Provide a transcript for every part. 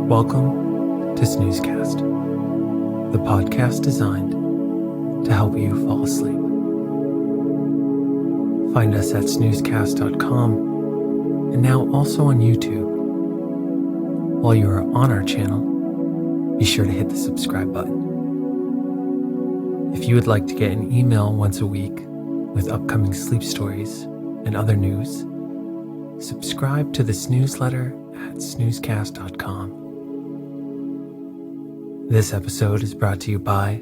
Welcome to Snoozecast, the podcast designed to help you fall asleep. Find us at snoozecast.com and now also on YouTube. While you are on our channel, be sure to hit the subscribe button. If you would like to get an email once a week with upcoming sleep stories and other news, subscribe to this newsletter at snoozecast.com. This episode is brought to you by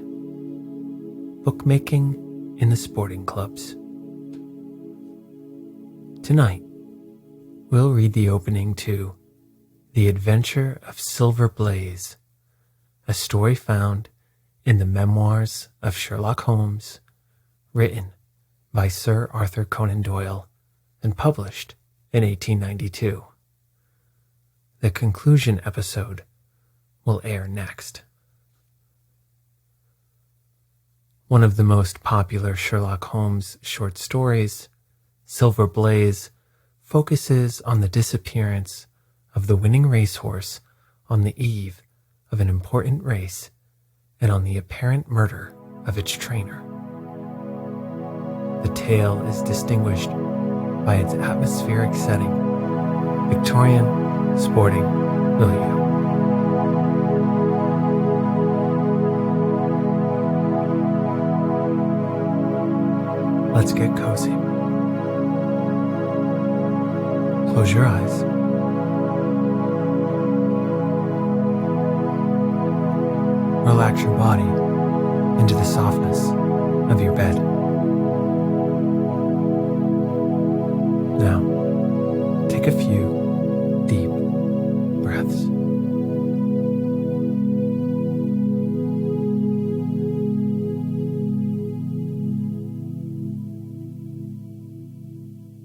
Bookmaking in the Sporting Clubs. Tonight, we'll read the opening to The Adventure of Silver Blaze, a story found in the Memoirs of Sherlock Holmes, written by Sir Arthur Conan Doyle and published in 1892. The conclusion episode will air next. One of the most popular Sherlock Holmes short stories, Silver Blaze, focuses on the disappearance of the winning racehorse on the eve of an important race and on the apparent murder of its trainer. The tale is distinguished by its atmospheric setting, Victorian sporting milieu. Let's get cozy. Close your eyes. Relax your body into the softness of your bed. Now, take a few deep breaths.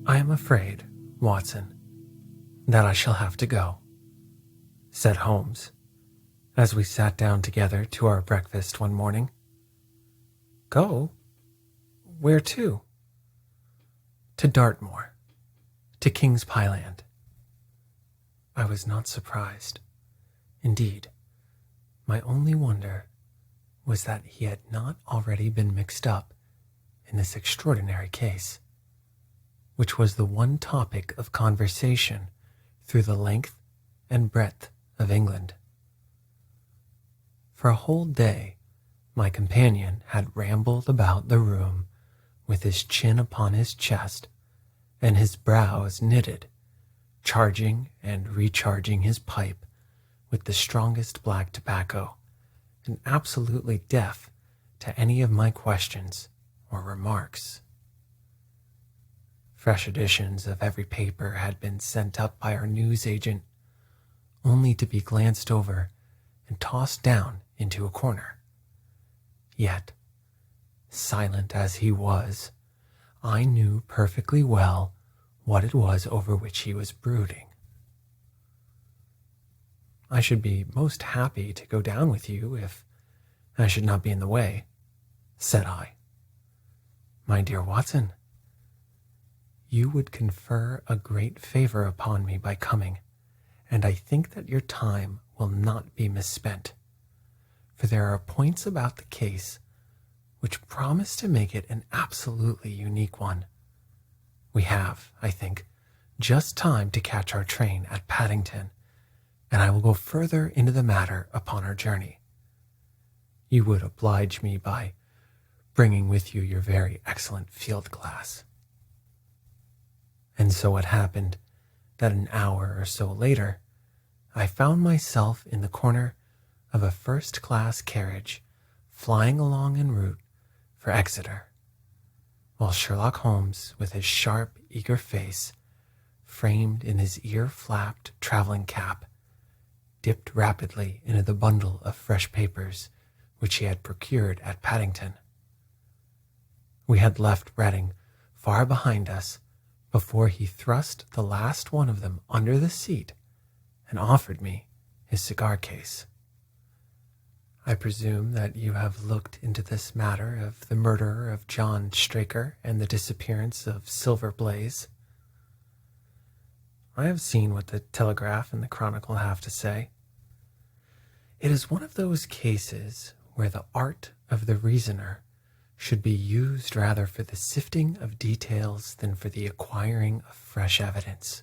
I am afraid, Watson, that I shall have to go, said Holmes, as we sat down together to our breakfast one morning. Go? Where to? To Dartmoor, to King's Pyland. I was not surprised. Indeed, my only wonder was that he had not already been mixed up in this extraordinary case, which was the one topic of conversation through the length and breadth of England. For a whole day, my companion had rambled about the room with his chin upon his chest and his brows knitted, charging and recharging his pipe with the strongest black tobacco, and absolutely deaf to any of my questions or remarks. Fresh editions of every paper had been sent up by our newsagent, only to be glanced over and tossed down into a corner. Yet, silent as he was, I knew perfectly well what it was over which he was brooding. I should be most happy to go down with you if I should not be in the way, said I. My dear Watson, you would confer a great favor upon me by coming, and I think that your time will not be misspent, for there are points about the case which promise to make it an absolutely unique one. We have, I think, just time to catch our train at Paddington, and I will go further into the matter upon our journey. You would oblige me by bringing with you your very excellent field glass. And so it happened that an hour or so later, I found myself in the corner of a first-class carriage flying along en route for Exeter, while Sherlock Holmes, with his sharp, eager face, framed in his ear-flapped traveling cap, dipped rapidly into the bundle of fresh papers which he had procured at Paddington. We had left Reading far behind us before he thrust the last one of them under the seat and offered me his cigar case. I presume that you have looked into this matter of the murder of John Straker and the disappearance of Silver Blaze. I have seen what the Telegraph and the Chronicle have to say. It is one of those cases where the art of the reasoner should be used rather for the sifting of details than for the acquiring of fresh evidence.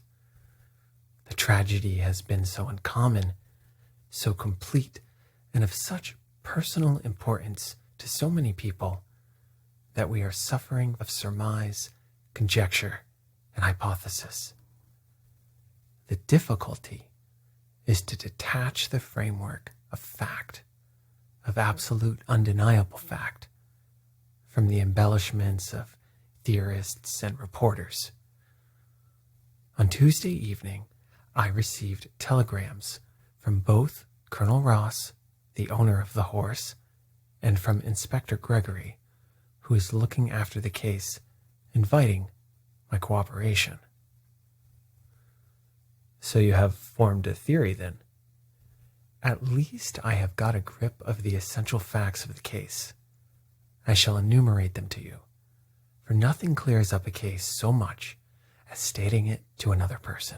The tragedy has been so uncommon, so complete, and of such personal importance to so many people that we are suffering of surmise, conjecture, and hypothesis. The difficulty is to detach the framework of fact, of absolute undeniable fact, from the embellishments of theorists and reporters. On Tuesday evening, I received telegrams from both Colonel Ross, the owner of the horse, and from Inspector Gregory, who is looking after the case, inviting my cooperation. So you have formed a theory then? At least I have got a grip of the essential facts of the case. I shall enumerate them to you, for nothing clears up a case so much as stating it to another person,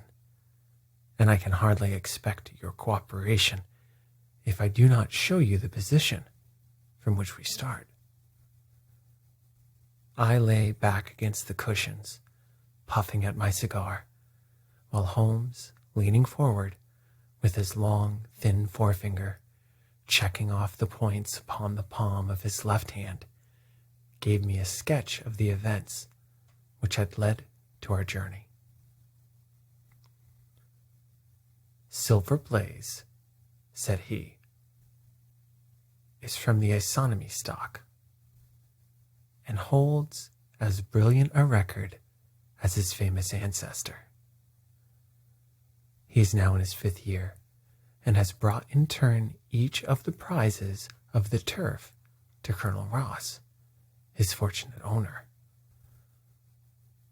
and I can hardly expect your cooperation if I do not show you the position from which we start. I lay back against the cushions, puffing at my cigar, while Holmes, leaning forward, with his long, thin forefinger, checking off the points upon the palm of his left hand, gave me a sketch of the events which had led to our journey. Silver Blaze, said he, is from the isonomy stock, and holds as brilliant a record as his famous ancestor. He is now in his 5th year, and has brought in turn each of the prizes of the turf to Colonel Ross, his fortunate owner.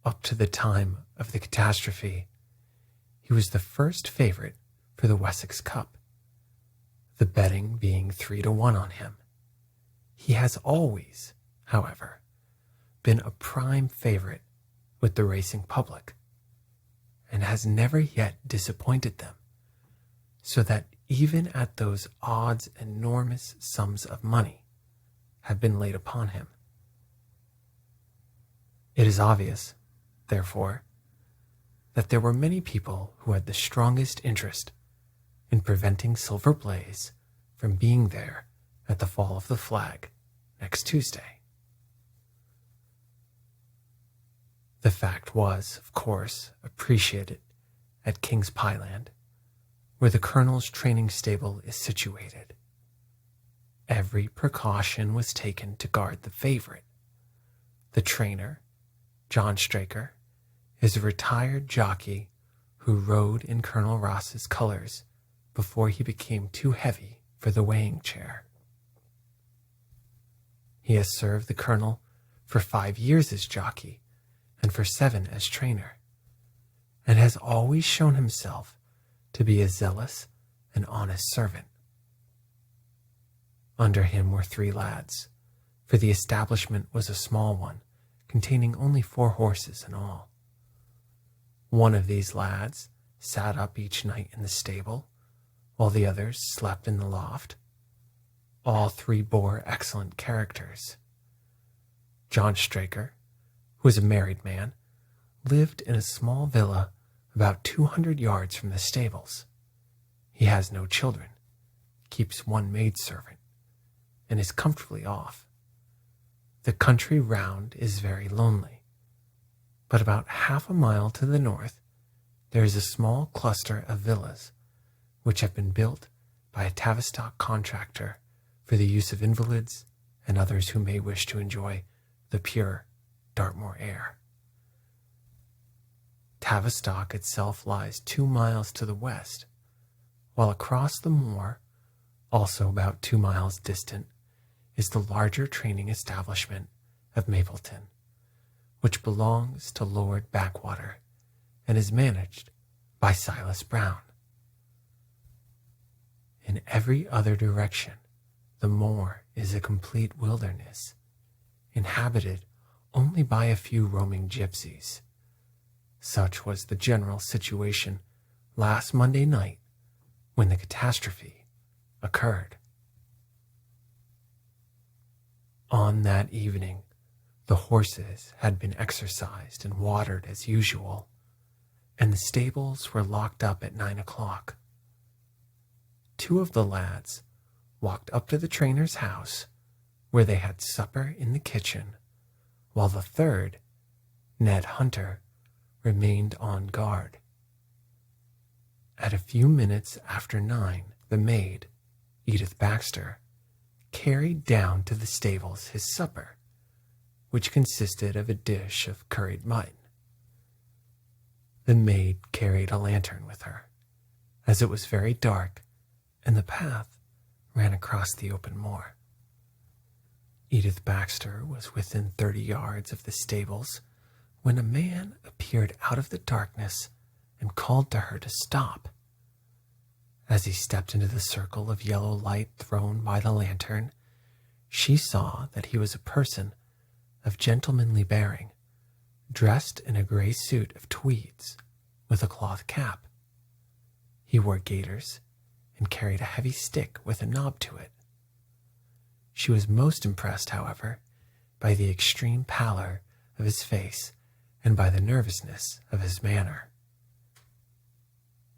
Up to the time of the catastrophe, he was the first favorite for the Wessex Cup, the betting being 3-1 on him. He has always, however, been a prime favorite with the racing public, and has never yet disappointed them, so that even at those odds enormous sums of money have been laid upon him. It is obvious, therefore, that there were many people who had the strongest interest in preventing Silver Blaze from being there at the fall of the flag next Tuesday. The fact was, of course, appreciated at King's Pyland, where the Colonel's training stable is situated. Every precaution was taken to guard the favorite. The trainer, John Straker, is a retired jockey who rode in Colonel Ross's colors before he became too heavy for the weighing chair. He has served the Colonel for 5 years as jockey and for 7 as trainer, and has always shown himself to be a zealous and honest servant. Under him were 3 lads, for the establishment was a small one, containing only 4 horses in all. One of these lads sat up each night in the stable, while the others slept in the loft. All 3 bore excellent characters. John Straker, who was a married man, lived in a small villa about 200 yards from the stables. He has no children, keeps 1 maidservant, and is comfortably off. The country round is very lonely, but about half a mile to the north there is a small cluster of villas which have been built by a Tavistock contractor for the use of invalids and others who may wish to enjoy the pure Dartmoor air. Tavistock itself lies 2 miles to the west, while across the moor, also about 2 miles distant, is the larger training establishment of Mapleton, which belongs to Lord Backwater and is managed by Silas Brown. In every other direction, the moor is a complete wilderness, inhabited only by a few roaming gypsies. Such was the general situation last Monday night when the catastrophe occurred. On that evening, the horses had been exercised and watered as usual, and the stables were locked up at 9 o'clock. Two of the lads walked up to the trainer's house, where they had supper in the kitchen, while the third, Ned Hunter, remained on guard. At a few minutes after 9, the maid, Edith Baxter, carried down to the stables his supper, which consisted of a dish of curried mutton. The maid carried a lantern with her, as it was very dark and the path ran across the open moor. Edith Baxter was within 30 yards of the stables when a man appeared out of the darkness and called to her to stop. As he stepped into the circle of yellow light thrown by the lantern, she saw that he was a person of gentlemanly bearing, dressed in a gray suit of tweeds with a cloth cap. He wore gaiters and carried a heavy stick with a knob to it. She was most impressed, however, by the extreme pallor of his face and by the nervousness of his manner.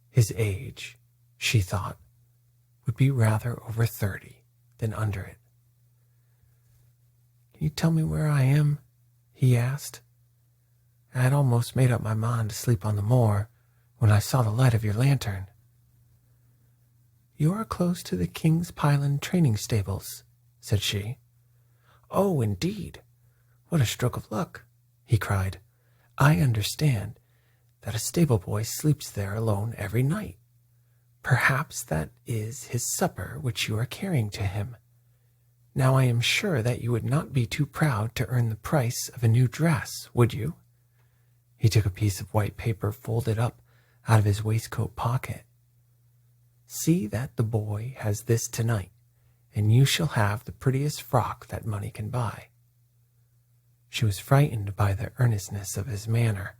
His age, she thought, would be rather over 30 than under it. "Can you tell me where I am?" he asked. "I had almost made up my mind to sleep on the moor when I saw the light of your lantern." "You are close to the King's Pyland training stables," said she. "Oh, indeed! What a stroke of luck!" he cried. "I understand that a stable boy sleeps there alone every night. Perhaps that is his supper which you are carrying to him. Now I am sure that you would not be too proud to earn the price of a new dress, would you?" He took a piece of white paper folded up out of his waistcoat pocket. "See that the boy has this tonight, and you shall have the prettiest frock that money can buy." She was frightened by the earnestness of his manner,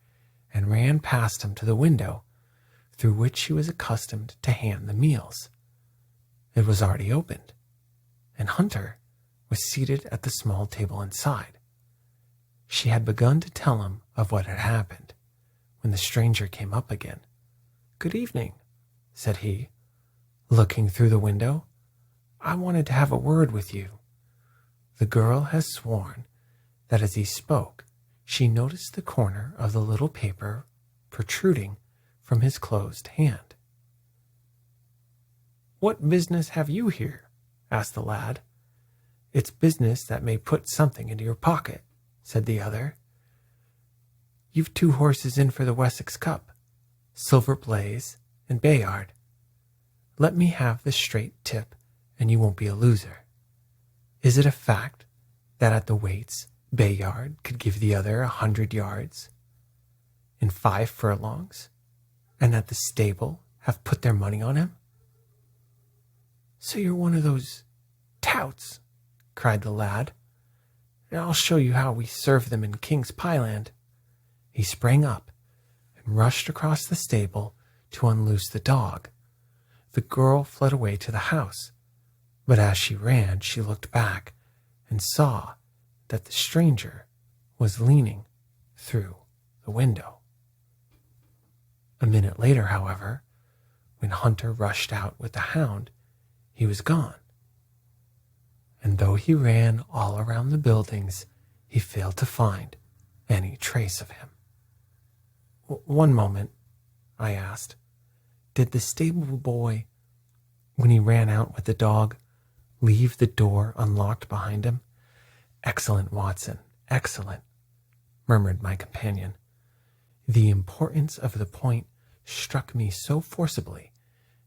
and ran past him to the window through which she was accustomed to hand the meals. It was already opened, and Hunter was seated at the small table inside. She had begun to tell him of what had happened, when the stranger came up again. "Good evening," said he, looking through the window. "I wanted to have a word with you." The girl has sworn that as he spoke, she noticed the corner of the little paper protruding from his closed hand. "What business have you here?" asked the lad. "It's business that may put something into your pocket," said the other. "You've 2 horses in for the Wessex Cup, Silver Blaze and Bayard. Let me have the straight tip, and you won't be a loser. Is it a fact that at the weights Bayard could give the other 100 yards in 5 furlongs, and that the stable have put their money on him?" "So you're one of those touts," cried the lad. "I'll show you how we serve them in King's Pyland." He sprang up and rushed across the stable to unloose the dog. The girl fled away to the house, but as she ran, she looked back and saw that the stranger was leaning through the window. A minute later, however, when Hunter rushed out with the hound, he was gone. And though he ran all around the buildings, he failed to find any trace of him. "One moment," I asked. "Did the stable boy, when he ran out with the dog, leave the door unlocked behind him?" "Excellent, Watson, excellent," murmured my companion. "The importance of the point struck me so forcibly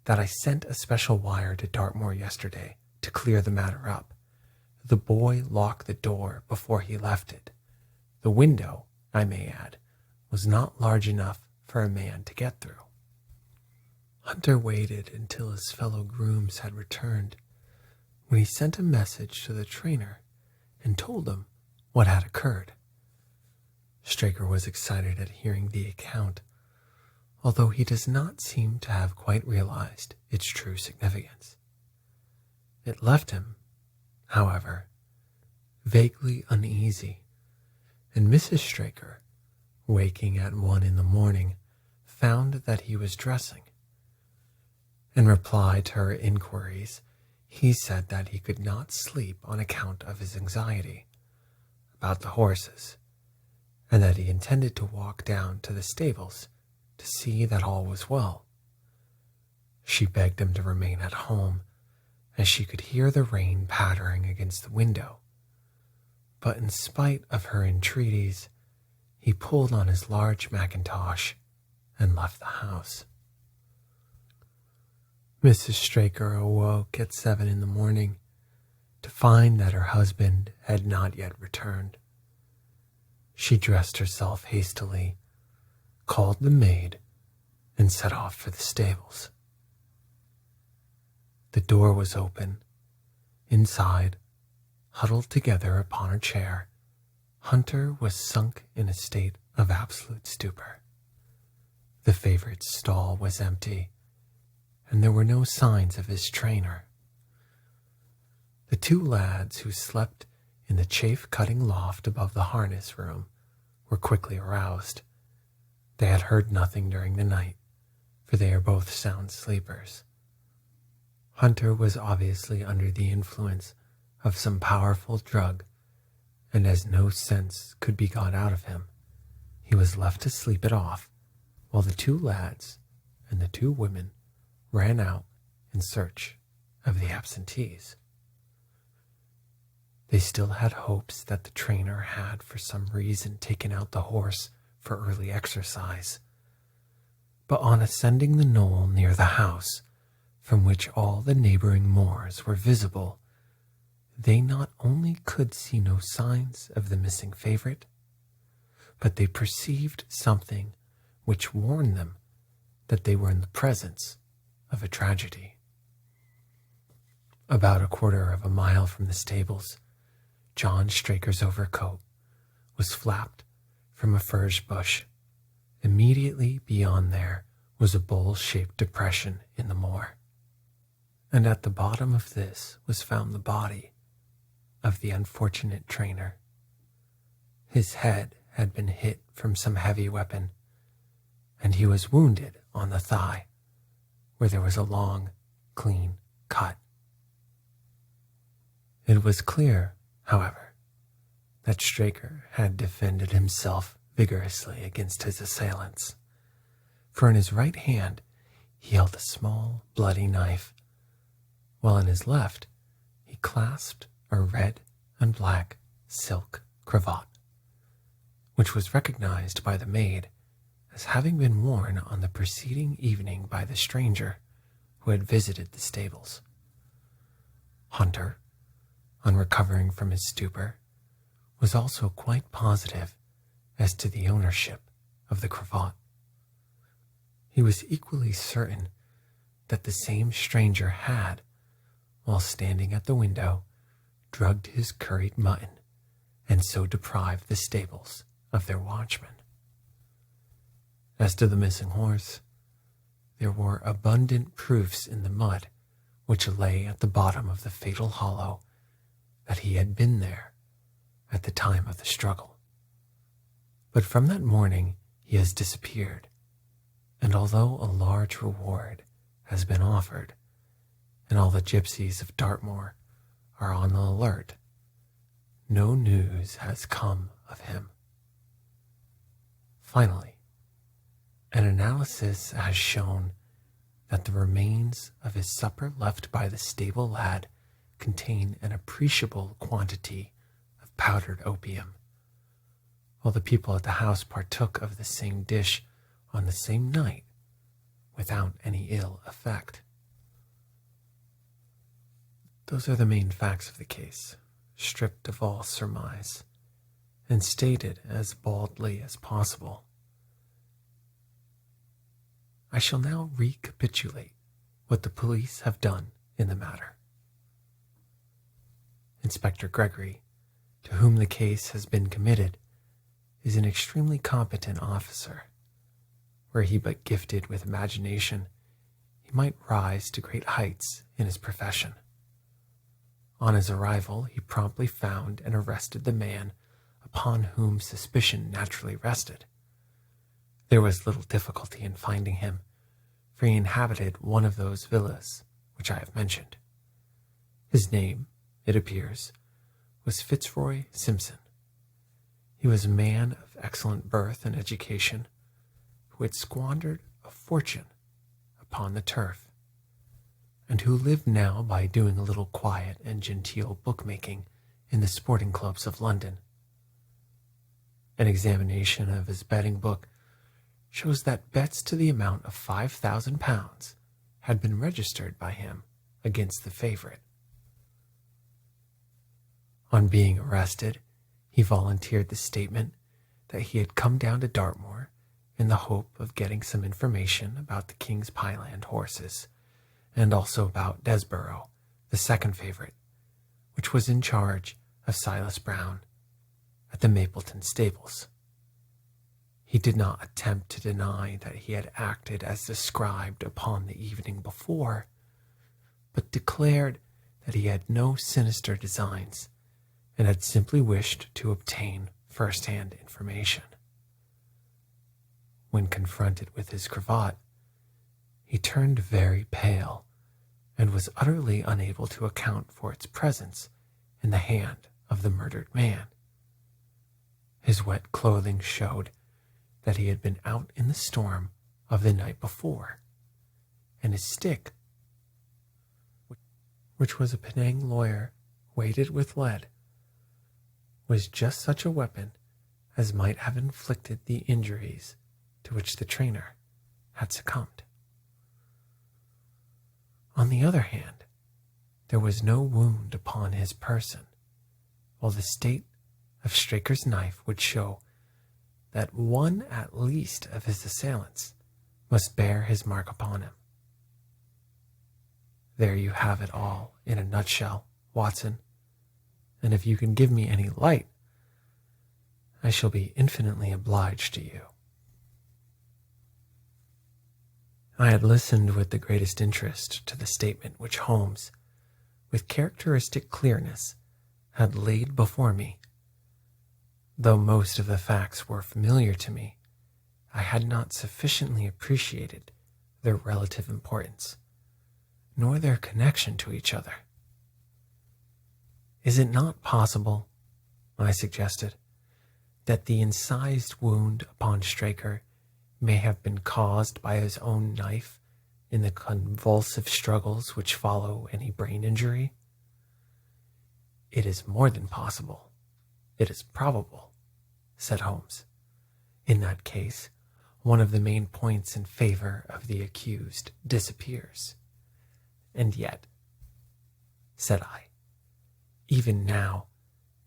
that I sent a special wire to Dartmoor yesterday to clear the matter up. The boy locked the door before he left it. The window, I may add, was not large enough for a man to get through." Hunter waited until his fellow grooms had returned, when he sent a message to the trainer and told him what had occurred. Straker was excited at hearing the account, although he does not seem to have quite realized its true significance. It left him, however, vaguely uneasy, and Mrs. Straker, waking at 1 in the morning, found that he was dressing. In reply to her inquiries, he said that he could not sleep on account of his anxiety about the horses, and that he intended to walk down to the stables to see that all was well. She begged him to remain at home, as she could hear the rain pattering against the window, but in spite of her entreaties, he pulled on his large mackintosh and left the house. Mrs. Straker awoke at 7 in the morning to find that her husband had not yet returned. She dressed herself hastily, called the maid, and set off for the stables. The door was open. Inside, huddled together upon a chair, Hunter was sunk in a state of absolute stupor. The favorite's stall was empty, and there were no signs of his trainer. The two lads who slept in the chaff-cutting loft above the harness room were quickly aroused. They had heard nothing during the night, for they are both sound sleepers. Hunter was obviously under the influence of some powerful drug, and as no sense could be got out of him, he was left to sleep it off while the two lads and the two women ran out in search of the absentees. They still had hopes that the trainer had for some reason taken out the horse for early exercise, but on ascending the knoll near the house, from which all the neighboring moors were visible, they not only could see no signs of the missing favorite, but they perceived something which warned them that they were in the presence of a tragedy. About 1/4 of a mile from the stables, John Straker's overcoat was flapped from a furze bush. Immediately beyond there was a bowl-shaped depression in the moor, and at the bottom of this was found the body of the unfortunate trainer. His head had been hit from some heavy weapon, and he was wounded on the thigh, where there was a long, clean cut. It was clear, however, that Straker had defended himself vigorously against his assailants, for in his right hand he held a small, bloody knife, while in his left he clasped a red and black silk cravat, which was recognized by the maid as having been worn on the preceding evening by the stranger who had visited the stables. Hunter, on recovering from his stupor, was also quite positive as to the ownership of the cravat. He was equally certain that the same stranger had, while standing at the window, drugged his curried mutton and so deprived the stables of their watchman. As to the missing horse, there were abundant proofs in the mud which lay at the bottom of the fatal hollow that he had been there at the time of the struggle. But from that morning he has disappeared, and although a large reward has been offered, and all the gypsies of Dartmoor are on the alert, no news has come of him. Finally, an analysis has shown that the remains of his supper left by the stable lad contain an appreciable quantity of powdered opium, while the people at the house partook of the same dish on the same night without any ill effect. Those are the main facts of the case, stripped of all surmise, and stated as baldly as possible. I shall now recapitulate what the police have done in the matter. Inspector Gregory, to whom the case has been committed, is an extremely competent officer. Were he but gifted with imagination, he might rise to great heights in his profession. On his arrival, he promptly found and arrested the man upon whom suspicion naturally rested. There was little difficulty in finding him, for he inhabited one of those villas which I have mentioned. His name, it appears, was Fitzroy Simpson. He was a man of excellent birth and education, who had squandered a fortune upon the turf, and who lived now by doing a little quiet and genteel bookmaking in the sporting clubs of London. An examination of his betting book shows that bets to the amount of £5,000 had been registered by him against the favorite. On being arrested, he volunteered the statement that he had come down to Dartmoor in the hope of getting some information about the King's Pyland horses, and also about Desborough, the second favorite, which was in charge of Silas Brown at the Mapleton stables. He did not attempt to deny that he had acted as described upon the evening before, but declared that he had no sinister designs and had simply wished to obtain first-hand information. When confronted with his cravat, he turned very pale and was utterly unable to account for its presence in the hand of the murdered man. His wet clothing showed that he had been out in the storm of the night before, and his stick, which was a Penang lawyer weighted with lead, was just such a weapon as might have inflicted the injuries to which the trainer had succumbed. On the other hand, there was no wound upon his person, while the state of Straker's knife would show that one at least of his assailants must bear his mark upon him. There you have it all in a nutshell, Watson, and if you can give me any light, I shall be infinitely obliged to you. I had listened with the greatest interest to the statement which Holmes, with characteristic clearness, had laid before me. Though most of the facts were familiar to me, I had not sufficiently appreciated their relative importance, nor their connection to each other. Is it not possible, I suggested, that the incised wound upon Straker may have been caused by his own knife in the convulsive struggles which follow any brain injury? It is more than possible. It is probable, said Holmes. In that case, one of the main points in favor of the accused disappears. And yet, said I, even now,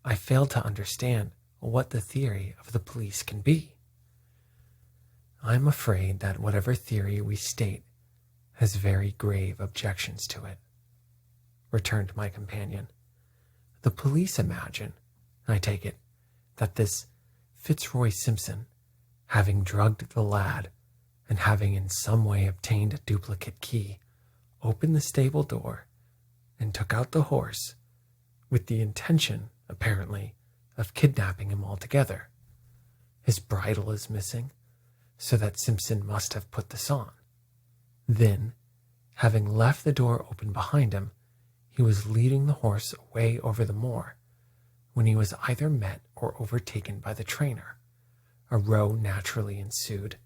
I fail to understand what the theory of the police can be. I am afraid that whatever theory we state has very grave objections to it, returned my companion. The police imagine, I take it, that this Fitzroy Simpson, having drugged the lad and having in some way obtained a duplicate key, opened the stable door and took out the horse with the intention, apparently, of kidnapping him altogether. His bridle is missing, so that Simpson must have put this on. Then, having left the door open behind him, he was leading the horse away over the moor, when he was either met or overtaken by the trainer. A row naturally ensued.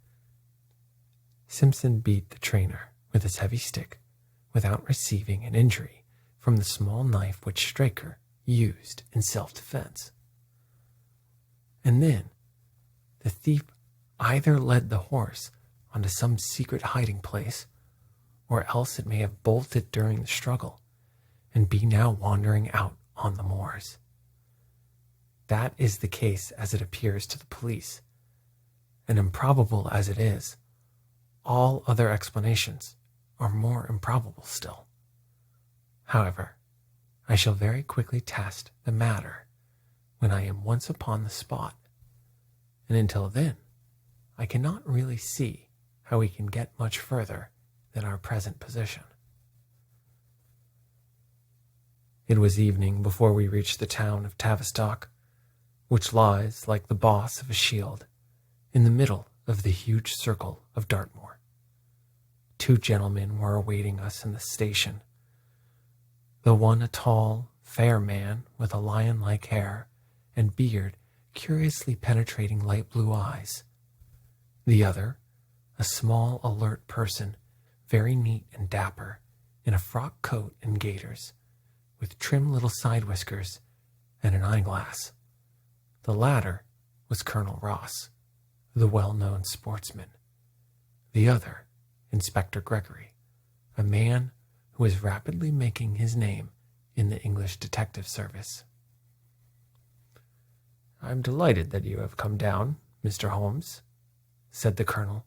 Simpson beat the trainer with his heavy stick without receiving an injury from the small knife which Straker used in self-defense. And then the thief either led the horse onto some secret hiding place, or else it may have bolted during the struggle and be now wandering out on the moors. That is the case as it appears to the police, and improbable as it is, all other explanations are more improbable still. However, I shall very quickly test the matter when I am once upon the spot, and until then, I cannot really see how we can get much further than our present position. It was evening before we reached the town of Tavistock, which lies like the boss of a shield in the middle of the huge circle of Dartmoor. 2 gentlemen were awaiting us in the station, the one a tall, fair man with a lion-like hair and beard curiously penetrating light blue eyes. The other, a small, alert person, very neat and dapper, in a frock coat and gaiters, with trim little side whiskers and an eyeglass. The latter was Colonel Ross, the well-known sportsman. The other, Inspector Gregory, a man who was rapidly making his name in the English detective service. "I'm delighted that you have come down, Mr. Holmes," said the colonel.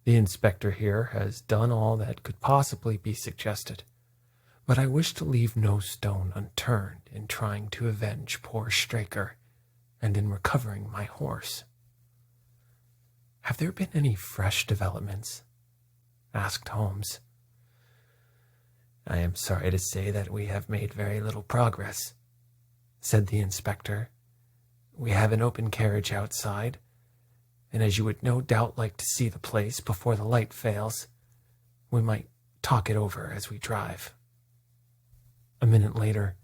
"The inspector here has done all that could possibly be suggested, but I wish to leave no stone unturned in trying to avenge poor Straker and in recovering my horse." "Have there been any fresh developments?" asked Holmes. "I am sorry to say that we have made very little progress," said the inspector. "We have an open carriage outside, and as you would no doubt like to see the place before the light fails, we might talk it over as we drive." A minute later,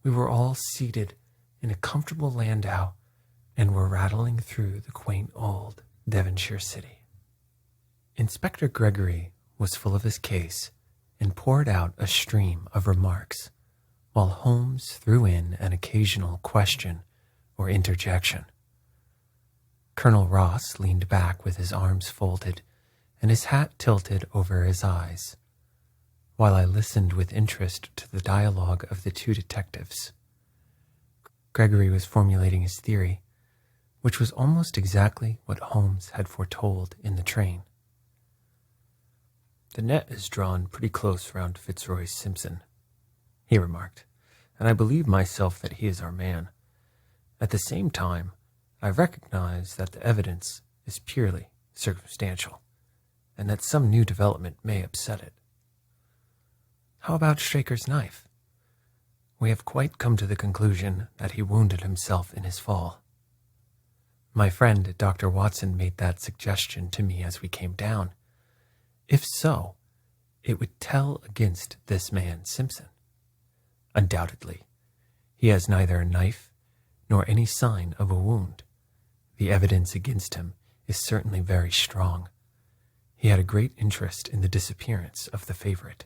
we were all seated in a comfortable landau and were rattling through the quaint old Devonshire city. Inspector Gregory was full of his case and poured out a stream of remarks, while Holmes threw in an occasional question or interjection. Colonel Ross leaned back with his arms folded and his hat tilted over his eyes, while I listened with interest to the dialogue of the 2 detectives. Gregory was formulating his theory, which was almost exactly what Holmes had foretold in the train. "The net is drawn pretty close round Fitzroy Simpson," he remarked, "and I believe myself that he is our man. At the same time, I recognize that the evidence is purely circumstantial, and that some new development may upset it." "How about Straker's knife?" "We have quite come to the conclusion that he wounded himself in his fall. My friend Dr. Watson made that suggestion to me as we came down. If so, it would tell against this man Simpson. Undoubtedly, he has neither a knife nor any sign of a wound. The evidence against him is certainly very strong. He had a great interest in the disappearance of the favorite.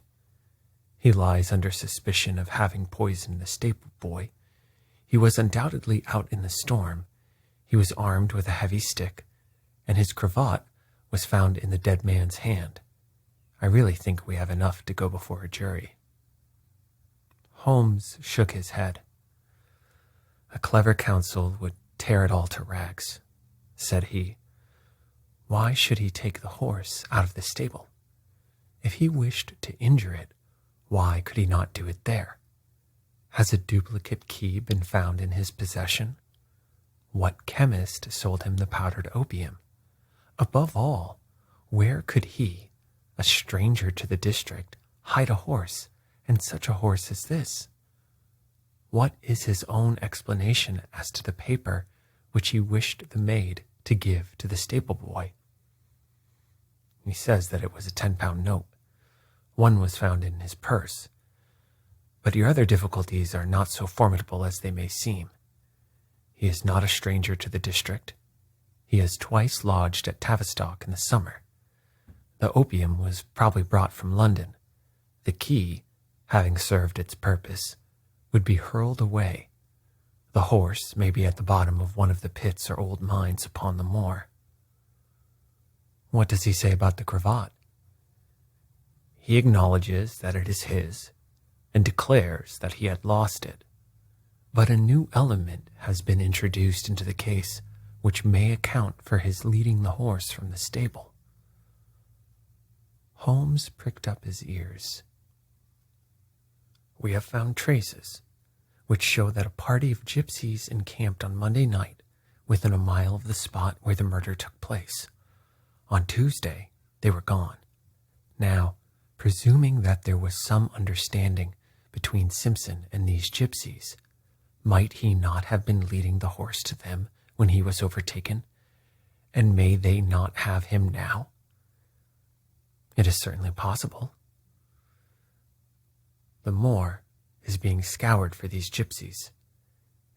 He lies under suspicion of having poisoned the stable boy. He was undoubtedly out in the storm. He was armed with a heavy stick, and his cravat was found in the dead man's hand. I really think we have enough to go before a jury." Holmes shook his head. "A clever counsel would tear it all to rags," said he. "Why should he take the horse out of the stable? If he wished to injure it, why could he not do it there? Has a duplicate key been found in his possession? What chemist sold him the powdered opium? Above all, where could he, a stranger to the district, hide a horse, and such a horse as this? What is his own explanation as to the paper which he wished the maid to give to the stable boy? He says that it was a 10-pound note. One was found in his purse. But your other difficulties are not so formidable as they may seem. He is not a stranger to the district. He has twice lodged at Tavistock in the summer. The opium was probably brought from London. The key, having served its purpose, would be hurled away. The horse may be at the bottom of one of the pits or old mines upon the moor. What does he say about the cravat? He acknowledges that it is his, and declares that he had lost it. But a new element has been introduced into the case which may account for his leading the horse from the stable. Holmes pricked up his ears. We have found traces which show that a party of gypsies encamped on Monday night within a mile of the spot where the murder took place. On Tuesday, they were gone. Now, presuming that there was some understanding between Simpson and these gypsies. Might he not have been leading the horse to them when he was overtaken? And may they not have him now? It is certainly possible. The moor is being scoured for these gypsies.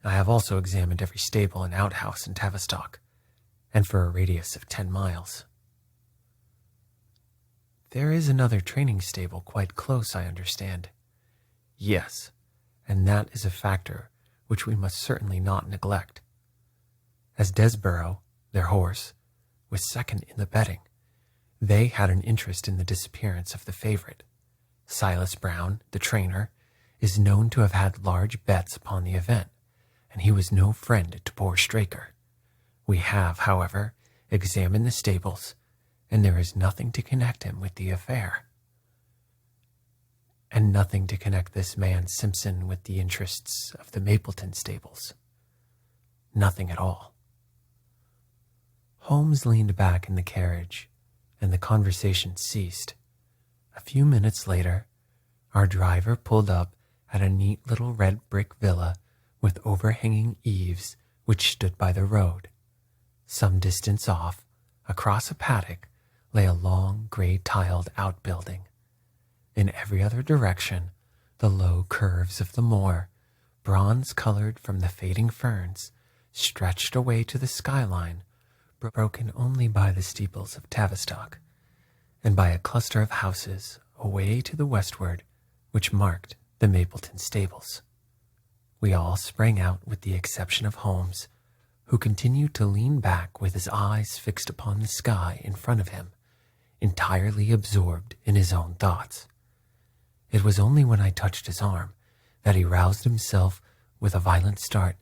I have also examined every stable and outhouse in Tavistock, and for a radius of 10 miles. There is another training stable quite close, I understand. Yes, and that is a factor which we must certainly not neglect. As Desborough, their horse, was second in the betting, they had an interest in the disappearance of the favorite. Silas Brown, the trainer, is known to have had large bets upon the event, and he was no friend to poor Straker. We have, however, examined the stables, and there is nothing to connect him with the affair. And nothing to connect this man Simpson with the interests of the Mapleton stables. Nothing at all. Holmes leaned back in the carriage, and the conversation ceased. A few minutes later, our driver pulled up at a neat little red brick villa with overhanging eaves which stood by the road. Some distance off, across a paddock, lay a long gray-tiled outbuilding. In every other direction, the low curves of the moor, bronze-colored from the fading ferns, stretched away to the skyline, broken only by the steeples of Tavistock, and by a cluster of houses away to the westward, which marked the Mapleton stables. We all sprang out with the exception of Holmes, who continued to lean back with his eyes fixed upon the sky in front of him, entirely absorbed in his own thoughts. It was only when I touched his arm that he roused himself with a violent start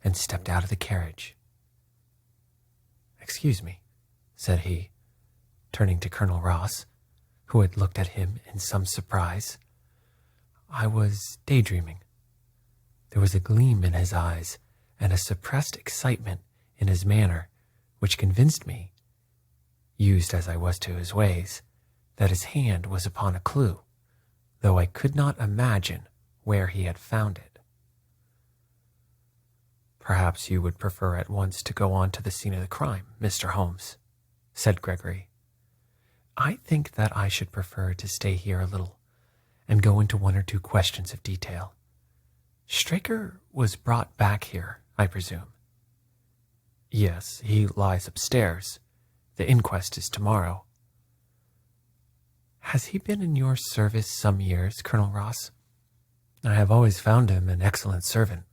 and stepped out of the carriage. "Excuse me," said he, turning to Colonel Ross, who had looked at him in some surprise. "I was daydreaming." There was a gleam in his eyes and a suppressed excitement in his manner which convinced me, used as I was to his ways, that his hand was upon a clue, though I could not imagine where he had found it. "Perhaps you would prefer at once to go on to the scene of the crime, Mr. Holmes," said Gregory. "I think that I should prefer to stay here a little and go into one or two questions of detail. Straker was brought back here, I presume?" "Yes, he lies upstairs. The inquest is tomorrow." "Has he been in your service some years, Colonel Ross?" "I have always found him an excellent servant."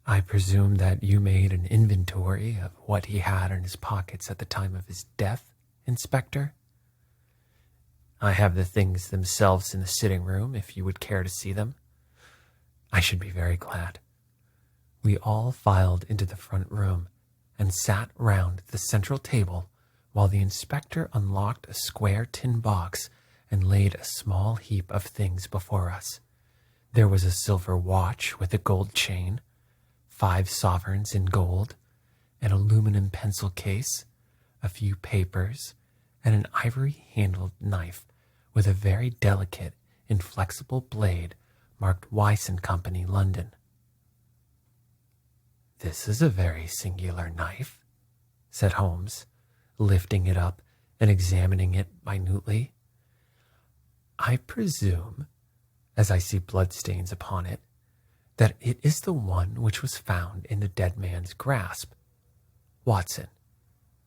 "I presume that you made an inventory of what he had in his pockets at the time of his death, Inspector?" "I have the things themselves in the sitting room, if you would care to see them." "I should be very glad." We all filed into the front room and sat round the central table while the inspector unlocked a square tin box and laid a small heap of things before us. There was a silver watch with a gold chain, 5 sovereigns in gold, an aluminum pencil case, a few papers, and an ivory-handled knife with a very delicate, inflexible blade marked Weiss and Company, London. "This is a very singular knife," said Holmes, lifting it up and examining it minutely. "I presume, as I see bloodstains upon it, that it is the one which was found in the dead man's grasp. Watson,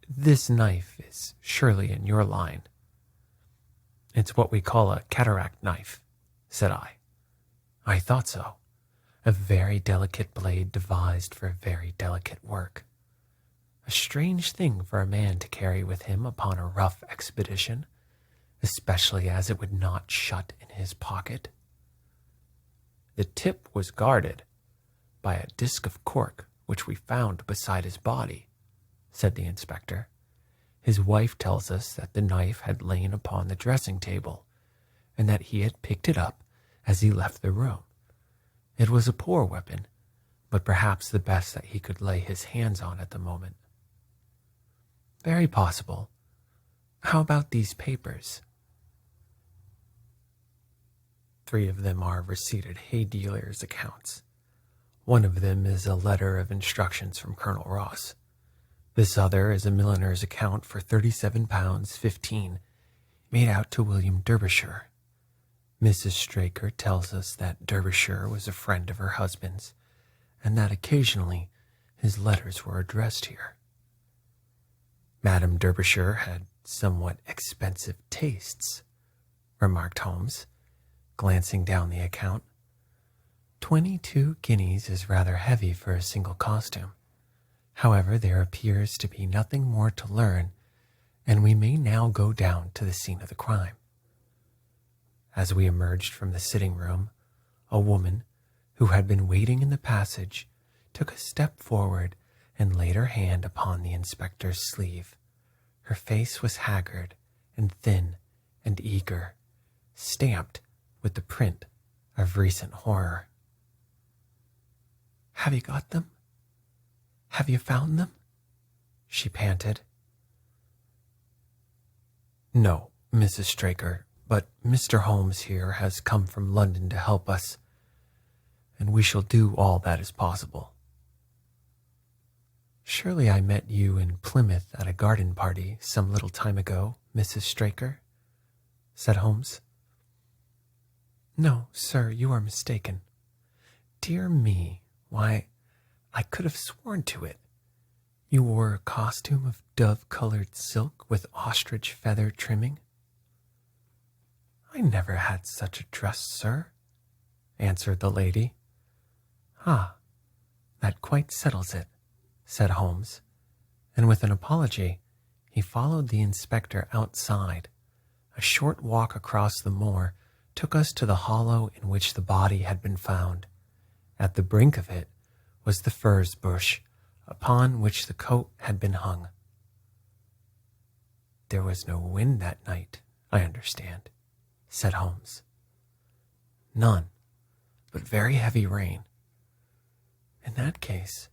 this knife is surely in your line." "It's what we call a cataract knife," said I. "I thought so. A very delicate blade devised for very delicate work. A strange thing for a man to carry with him upon a rough expedition, especially as it would not shut in his pocket." "The tip was guarded by a disc of cork which we found beside his body," said the inspector. "His wife tells us that the knife had lain upon the dressing table, and that he had picked it up as he left the room. It was a poor weapon, but perhaps the best that he could lay his hands on at the moment." "Very possible. How about these papers?" 3 of them are receipted hay dealers' accounts. One of them is a letter of instructions from Colonel Ross. This other is a milliner's account for £37.15, made out to William Derbyshire. Mrs. Straker tells us that Derbyshire was a friend of her husband's, and that occasionally his letters were addressed here. Madame Derbyshire had somewhat expensive tastes, remarked Holmes, glancing down the account. 22 guineas is rather heavy for a single costume. However, there appears to be nothing more to learn, and we may now go down to the scene of the crime. As we emerged from the sitting room, a woman, who had been waiting in the passage, took a step forward and laid her hand upon the inspector's sleeve. Her face was haggard and thin and eager, stamped with the print of recent horror. "Have you got them? Have you found them?" she panted. "No, Mrs. Straker, but Mr. Holmes here has come from London to help us, and we shall do all that is possible." "Surely I met you in Plymouth at a garden party some little time ago, Mrs. Straker?" said Holmes. "No, sir, you are mistaken." "Dear me, why, I could have sworn to it. You wore a costume of dove-colored silk with ostrich feather trimming." "I never had such a dress, sir," answered the lady. "Ah, that quite settles it," said Holmes, and with an apology, he followed the inspector outside. A short walk across the moor took us to the hollow in which the body had been found. At the brink of it was the furze bush upon which the coat had been hung. "There was no wind that night, I understand," said Holmes. "None, but very heavy rain." "In that case,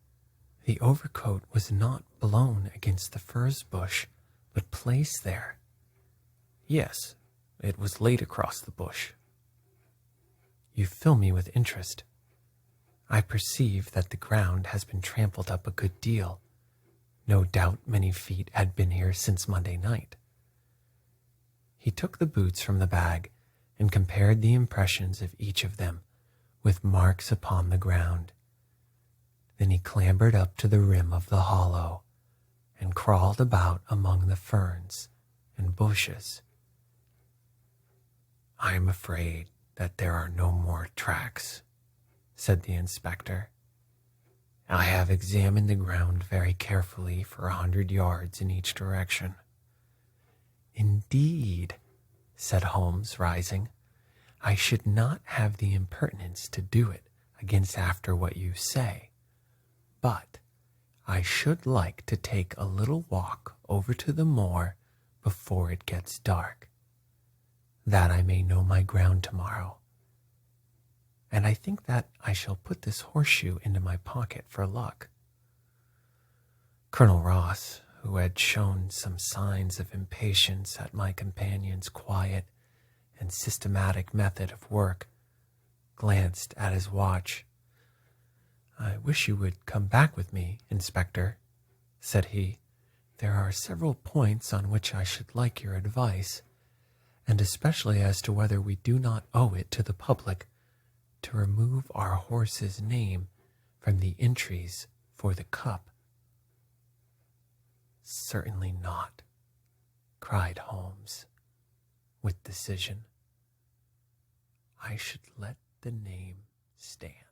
the overcoat was not blown against the furze bush, but placed there." "Yes, it was laid across the bush." "You fill me with interest. I perceive that the ground has been trampled up a good deal. No doubt many feet had been here since Monday night." He took the boots from the bag and compared the impressions of each of them with marks upon the ground. Then he clambered up to the rim of the hollow and crawled about among the ferns and bushes. "I am afraid that there are no more tracks," said the inspector. "I have examined the ground very carefully for 100 yards in each direction." "Indeed," said Holmes, rising, "I should not have the impertinence to do it against after what you say, but I should like to take a little walk over to the moor before it gets dark, that I may know my ground tomorrow. And I think that I shall put this horseshoe into my pocket for luck." Colonel Ross, who had shown some signs of impatience at my companion's quiet and systematic method of work, glanced at his watch. "I wish you would come back with me, Inspector," said he. "There are several points on which I should like your advice, and especially as to whether we do not owe it to the public to remove our horse's name from the entries for the cup." "Certainly not," cried Holmes, with decision. "I should let the name stand."